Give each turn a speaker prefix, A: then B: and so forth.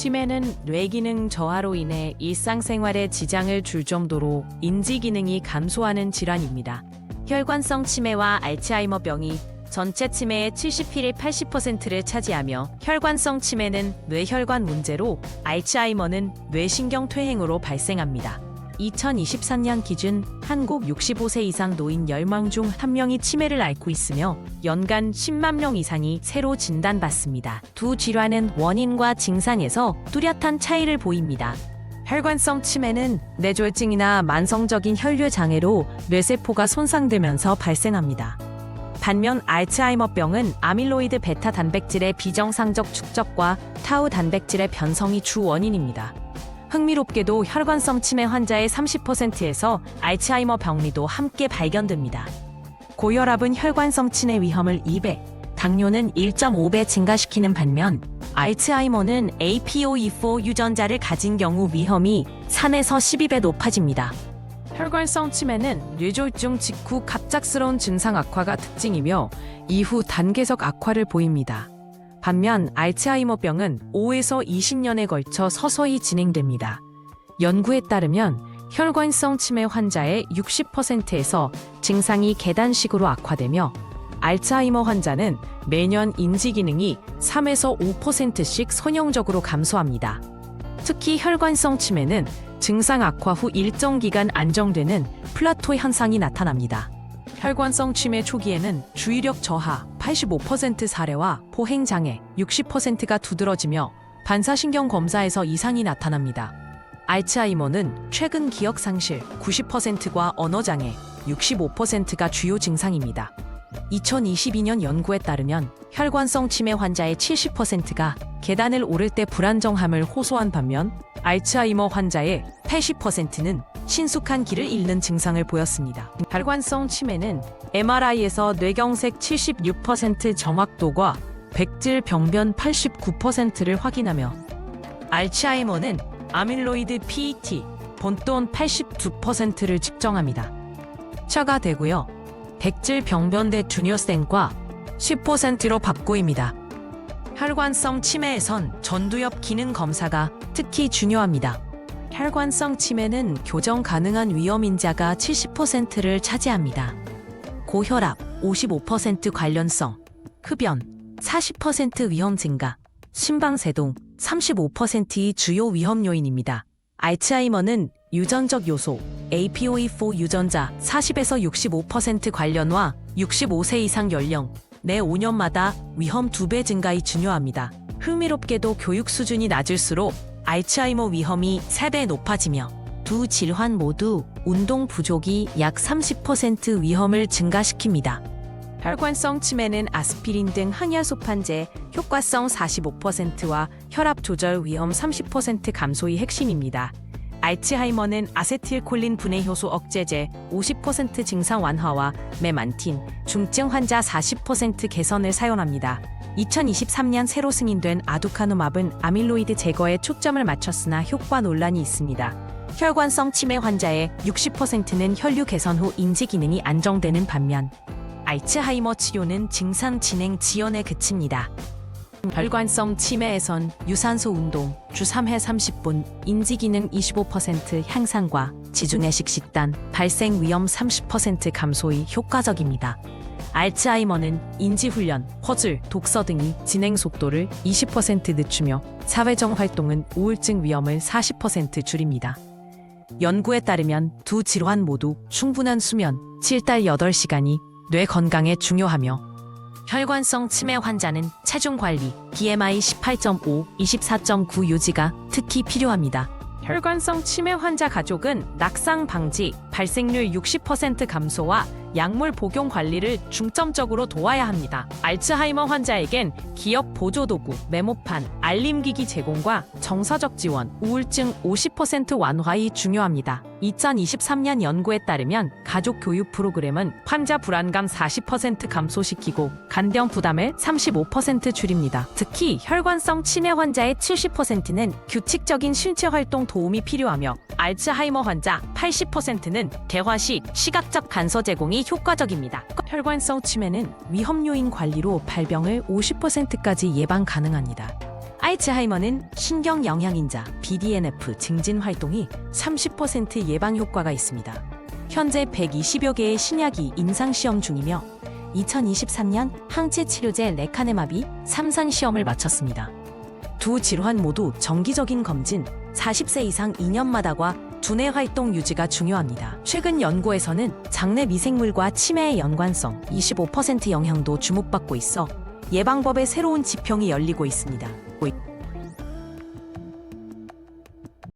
A: 치매는 뇌기능 저하로 인해 일상생활에 지장을 줄 정도로 인지기능이 감소하는 질환입니다. 혈관성 치매와 알츠하이머병이 전체 치매의 71일 80%를 차지하며 혈관성 치매는 뇌혈관 문제로 알츠하이머는 뇌신경퇴행으로 발생합니다. 2023년 기준 한국 65세 이상 노인 10명 중 1명이 치매를 앓고 있으며 연간 10만 명 이상이 새로 진단받습니다. 두 질환은 원인과 증상에서 뚜렷한 차이를 보입니다. 혈관성 치매는 뇌졸중이나 만성적인 혈류 장애로 뇌세포가 손상되면서 발생합니다. 반면 알츠하이머병은 아밀로이드 베타 단백질의 비정상적 축적과 타우 단백질의 변성이 주 원인입니다. 흥미롭게도 혈관성 치매 환자의 30%에서 알츠하이머 병리도 함께 발견됩니다. 고혈압은 혈관성 치매 위험을 2배, 당뇨는 1.5배 증가시키는 반면 알츠하이머는 APOE4 유전자를 가진 경우 위험이 3에서 12배 높아집니다. 혈관성 치매는 뇌졸중 직후 갑작스러운 증상 악화가 특징이며 이후 단계적 악화를 보입니다. 반면 알츠하이머병은 5에서 20년에 걸쳐 서서히 진행됩니다. 연구에 따르면 혈관성 치매 환자의 60%에서 증상이 계단식으로 악화되며 알츠하이머 환자는 매년 인지기능이 3에서 5%씩 선형적으로 감소합니다. 특히 혈관성 치매는 증상 악화 후 일정 기간 안정되는 플라토 현상이 나타납니다. 혈관성 치매 초기에는 주의력 저하 85% 사례와 포행장애 60%가 두드러지며 반사신경 검사에서 이상이 나타납니다. 알츠하이머는 최근 기억 상실 90%과 언어장애 65%가 주요 증상입니다. 2022년 연구에 따르면 혈관성 치매 환자의 70%가 계단을 오를 때 불안정함을 호소한 반면 알츠하이머 환자의 80%는 신속한 길을 잃는 증상을 보였습니다. 혈관성 치매는 MRI에서 뇌경색 76% 정확도와 백질 병변 89%를 확인하며 알츠하이머는 아밀로이드 PET 본돈 82%를 측정합니다. 처가 되고요. 백질 병변대 튜뇨센과 10%로 밥고입니다. 혈관성 치매에선 전두엽 기능 검사가 특히 중요합니다. 혈관성 치매는 교정 가능한 위험인자가 70%를 차지합니다. 고혈압 55% 관련성, 흡연 40% 위험 증가, 심방세동 35%의 주요 위험 요인입니다. 알츠하이머는 유전적 요소, APOE4 유전자 40에서 65% 관련과 65세 이상 연령, 내 5년마다 위험 2배 증가이 중요합니다. 흥미롭게도 교육 수준이 낮을수록 알츠하이머 위험이 3배 높아지며 두 질환 모두 운동 부족이 약 30% 위험을 증가시킵니다. 혈관성 치매는 아스피린 등 항혈소판제 효과성 45%와 혈압 조절 위험 30% 감소의 핵심입니다. 알츠하이머는 아세틸콜린 분해 효소 억제제 50% 증상 완화와 메만틴, 중증 환자 40% 개선을 사용합니다. 2023년 새로 승인된 아두카누맙은 아밀로이드 제거에 초점을 맞췄으나 효과 논란이 있습니다. 혈관성 치매 환자의 60%는 혈류 개선 후 인지 기능이 안정되는 반면 알츠하이머 치료는 증상 진행 지연에 그칩니다. 혈관성 치매에선 유산소 운동, 주 3회 30분, 인지기능 25% 향상과 지중해식 식단, 발생 위험 30% 감소의 효과적입니다. 알츠하이머는 인지훈련, 퍼즐, 독서 등이 진행 속도를 20% 늦추며 사회적 활동은 우울증 위험을 40% 줄입니다. 연구에 따르면 두 질환 모두 충분한 수면, 7달 8시간이 뇌 건강에 중요하며 혈관성 치매 환자는 체중 관리, BMI 18.5, 24.9 유지가 특히 필요합니다. 혈관성 치매 환자 가족은 낙상 방지, 발생률 60% 감소와 약물 복용 관리를 중점적으로 도와야 합니다. 알츠하이머 환자에겐 기업 보조도구, 메모판, 알림기기 제공과 정서적 지원, 우울증 50% 완화가 중요합니다. 2023년 연구에 따르면 가족 교육 프로그램은 환자 불안감 40% 감소시키고 간병 부담을 35% 줄입니다. 특히 혈관성 치매 환자의 70%는 규칙적인 신체 활동 도움이 필요하며 알츠하이머 환자 80%는 대화식 시각적 간서 제공이 효과적입니다. 혈관성 치매는 위험 요인 관리로 발병을 50%까지 예방 가능합니다. 알츠하이머는 신경 영양인자 BDNF 증진 활동이 30% 예방 효과가 있습니다. 현재 120여 개의 신약이 임상시험 중이며 2023년 항체 치료제 레카네마비 3상 시험을 마쳤습니다. 두 질환 모두 정기적인 검진, 40세 이상 2년마다과 두뇌 활동 유지가 중요합니다. 최근 연구에서는 장내 미생물과 치매의 연관성 25% 영향도 주목받고 있어 예방법의 새로운 지평이 열리고 있습니다.